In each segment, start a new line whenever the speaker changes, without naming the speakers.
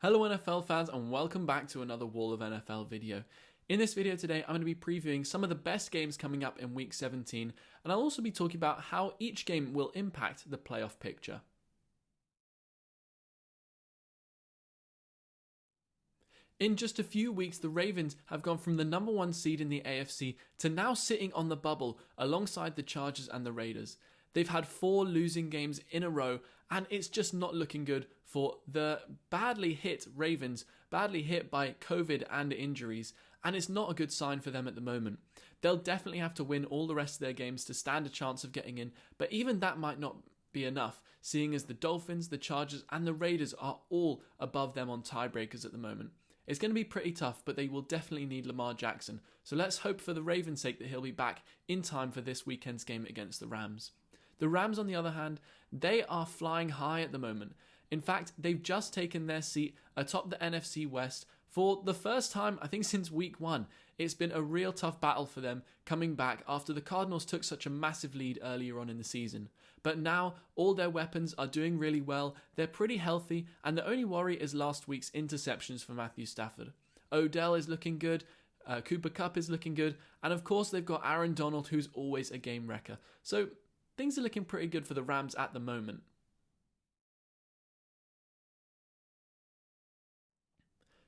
Hello NFL fans and welcome back to another Wall of NFL video. In this video today, I'm going to be previewing some of the best games coming up in Week 17, and I'll also be talking about how each game will impact the playoff picture. In just a few weeks, the Ravens have gone from the number one seed in the AFC to now sitting on the bubble alongside the Chargers and the Raiders. They've had 4 losing games in a row, and it's just not looking good for the badly hit Ravens, badly hit by COVID and injuries, and it's not a good sign for them at the moment. They'll definitely have to win all the rest of their games to stand a chance of getting in, but even that might not be enough, seeing as the Dolphins, the Chargers, and the Raiders are all above them on tiebreakers at the moment. It's going to be pretty tough, but they will definitely need Lamar Jackson, so let's hope for the Ravens' sake that he'll be back in time for this weekend's game against the Rams. The Rams, on the other hand, they are flying high at the moment. In fact, they've just taken their seat atop the NFC West for the first time, I think, since week 1. It's been a real tough battle for them coming back after the Cardinals took such a massive lead earlier on in the season. But now, all their weapons are doing really well, they're pretty healthy, and the only worry is last week's interceptions for Matthew Stafford. Odell is looking good, Cooper Kupp is looking good, and of course they've got Aaron Donald, who's always a game wrecker. So things are looking pretty good for the Rams at the moment.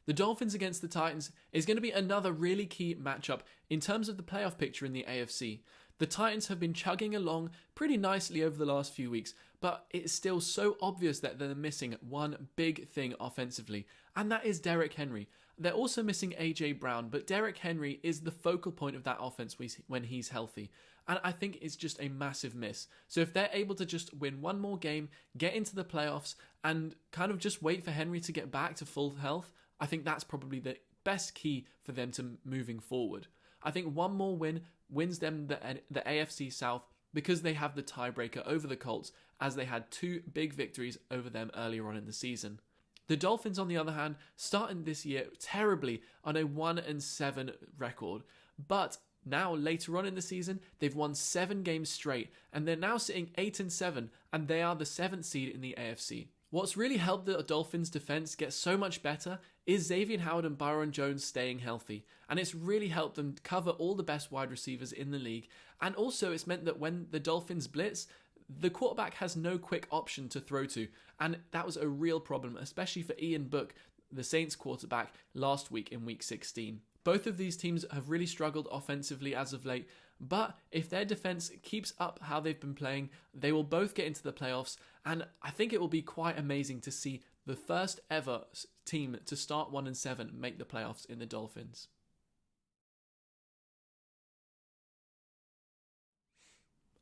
The Dolphins against the Titans is going to be another really key matchup in terms of the playoff picture in the AFC. The Titans have been chugging along pretty nicely over the last few weeks, but it's still so obvious that they're missing one big thing offensively, and that is Derrick Henry. They're also missing AJ Brown, but Derrick Henry is the focal point of that offense when he's healthy. And I think it's just a massive miss. So if they're able to just win one more game, get into the playoffs, and kind of just wait for Henry to get back to full health, I think that's probably the best key for them to moving forward. I think one more win wins them the AFC South because they have the tiebreaker over the Colts, as they had 2 big victories over them earlier on in the season. The Dolphins, on the other hand, started this year terribly on a 1-7 record, but now, later on in the season, they've won 7 games straight, and they're now sitting 8-7, and they are the 7th seed in the AFC. What's really helped the Dolphins' defense get so much better is Xavier Howard and Byron Jones staying healthy, and it's really helped them cover all the best wide receivers in the league, and also it's meant that when the Dolphins blitz, the quarterback has no quick option to throw to, and that was a real problem, especially for Ian Book, the Saints quarterback, last week in Week 16. Both of these teams have really struggled offensively as of late, but if their defense keeps up how they've been playing, they will both get into the playoffs, and I think it will be quite amazing to see the first ever team to start 1-7 make the playoffs in the Dolphins.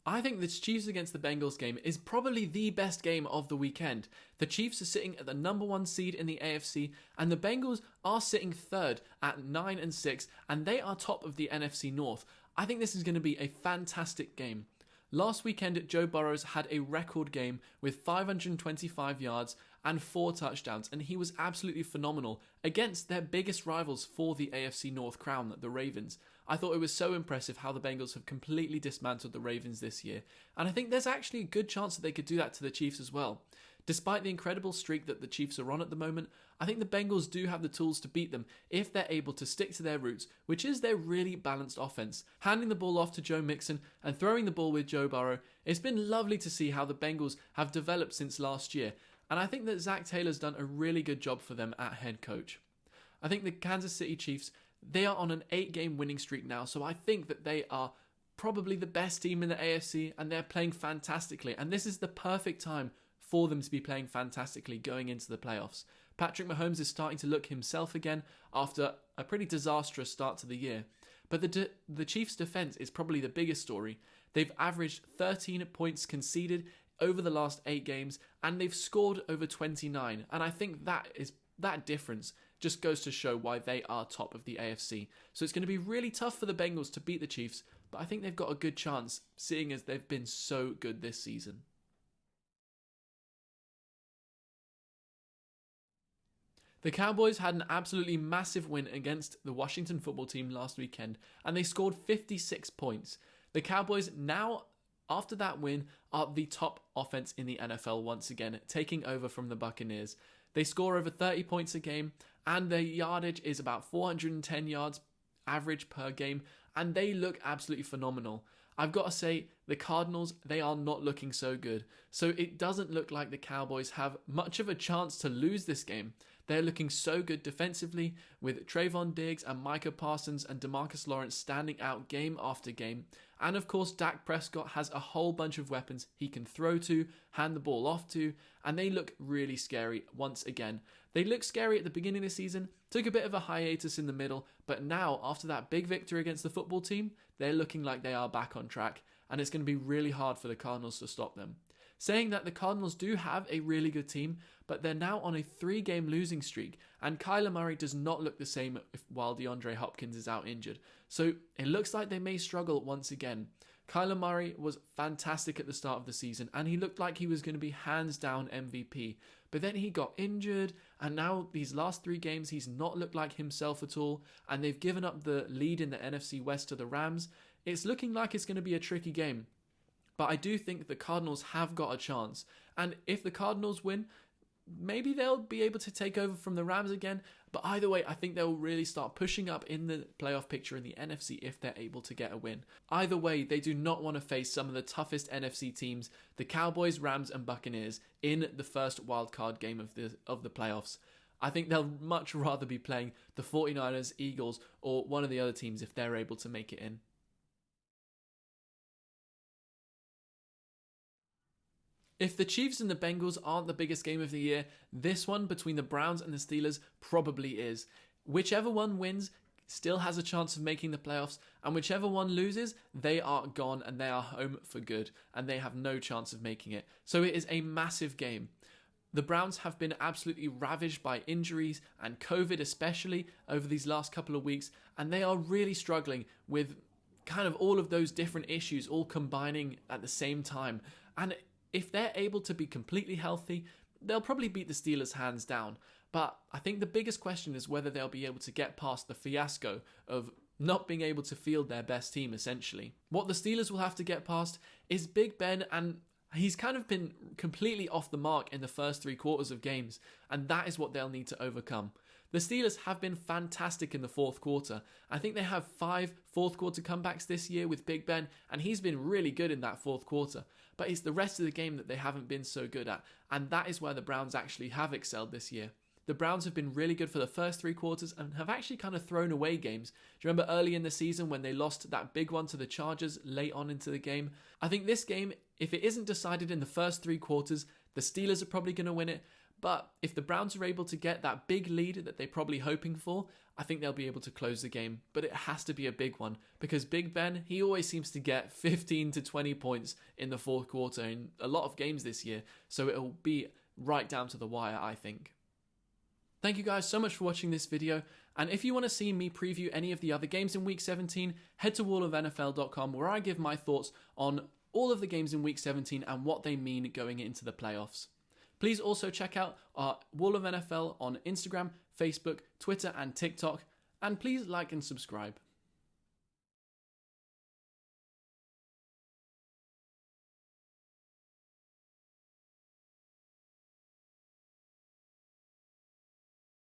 I think the Chiefs against the Bengals game is probably the best game of the weekend. The Chiefs are sitting at the number 1 seed in the AFC, and the Bengals are sitting 3rd at 9-6, and they are top of the NFC North. I think this is going to be a fantastic game. Last weekend, Joe Burrow had a record game with 525 yards and 4 touchdowns, and he was absolutely phenomenal against their biggest rivals for the AFC North crown, the Ravens. I thought it was so impressive how the Bengals have completely dismantled the Ravens this year, and I think there's actually a good chance that they could do that to the Chiefs as well. Despite the incredible streak that the Chiefs are on at the moment, I think the Bengals do have the tools to beat them if they're able to stick to their roots, which is their really balanced offense. Handing the ball off to Joe Mixon and throwing the ball with Joe Burrow, it's been lovely to see how the Bengals have developed since last year, and I think that Zach Taylor's done a really good job for them at head coach. I think the Kansas City Chiefs, they are on an 8-game winning streak now, so I think that they are probably the best team in the AFC, and they're playing fantastically, and this is the perfect time for them to be playing fantastically going into the playoffs. Patrick Mahomes is starting to look himself again after a pretty disastrous start to the year. But the Chiefs' defense is probably the biggest story. They've averaged 13 points conceded over the last 8 games, and they've scored over 29. And I think that difference just goes to show why they are top of the AFC. So it's going to be really tough for the Bengals to beat the Chiefs, but I think they've got a good chance, seeing as they've been so good this season. The Cowboys had an absolutely massive win against the Washington football team last weekend, and they scored 56 points. The Cowboys now, after that win, are the top offense in the NFL once again, taking over from the Buccaneers. They score over 30 points a game, and their yardage is about 410 yards average per game, and they look absolutely phenomenal. I've got to say, the Cardinals, they are not looking so good. So it doesn't look like the Cowboys have much of a chance to lose this game. They're looking so good defensively, with Trayvon Diggs and Micah Parsons and DeMarcus Lawrence standing out game after game. And of course, Dak Prescott has a whole bunch of weapons he can throw to, hand the ball off to, and they look really scary once again. They looked scary at the beginning of the season, took a bit of a hiatus in the middle, but now, after that big victory against the football team, they're looking like they are back on track, and it's going to be really hard for the Cardinals to stop them. Saying that, the Cardinals do have a really good team, but they're now on a 3-game losing streak, and Kyler Murray does not look the same while DeAndre Hopkins is out injured. So it looks like they may struggle once again. Kyler Murray was fantastic at the start of the season, and he looked like he was going to be hands down MVP. But then he got injured, and now these last 3 games he's not looked like himself at all, and they've given up the lead in the NFC West to the Rams. It's looking like it's going to be a tricky game. But I do think the Cardinals have got a chance, and if the Cardinals win, maybe they'll be able to take over from the Rams again. But either way, I think they'll really start pushing up in the playoff picture in the NFC if they're able to get a win. Either way, they do not want to face some of the toughest NFC teams, the Cowboys, Rams and Buccaneers, in the first wildcard game of the playoffs. I think they'll much rather be playing the 49ers, Eagles, or one of the other teams if they're able to make it in. If the Chiefs and the Bengals aren't the biggest game of the year, this one between the Browns and the Steelers probably is. Whichever one wins still has a chance of making the playoffs, and whichever one loses, they are gone and they are home for good, and they have no chance of making it. So it is a massive game. The Browns have been absolutely ravaged by injuries and COVID especially over these last couple of weeks, and they are really struggling with kind of all of those different issues all combining at the same time. And if they're able to be completely healthy, they'll probably beat the Steelers hands down. But I think the biggest question is whether they'll be able to get past the fiasco of not being able to field their best team, essentially. What the Steelers will have to get past is Big Ben, and he's kind of been completely off the mark in the first 3 quarters of games, and that is what they'll need to overcome. The Steelers have been fantastic in the 4th quarter. I think they have 5 4th quarter comebacks this year with Big Ben, and he's been really good in that 4th quarter. But it's the rest of the game that they haven't been so good at, and that is where the Browns actually have excelled this year. The Browns have been really good for the first 3 quarters and have actually kind of thrown away games. Do you remember early in the season when they lost that big one to the Chargers late on into the game? I think this game, if it isn't decided in the first 3 quarters, the Steelers are probably going to win it. But if the Browns are able to get that big lead that they're probably hoping for, I think they'll be able to close the game. But it has to be a big one, because Big Ben, he always seems to get 15 to 20 points in the 4th quarter in a lot of games this year. So it'll be right down to the wire, I think. Thank you guys so much for watching this video. And if you want to see me preview any of the other games in Week 17, head to wallofnfl.com, where I give my thoughts on all of the games in Week 17 and what they mean going into the playoffs. Please also check out our Wall of NFL on Instagram, Facebook, Twitter, and TikTok. And please like and subscribe.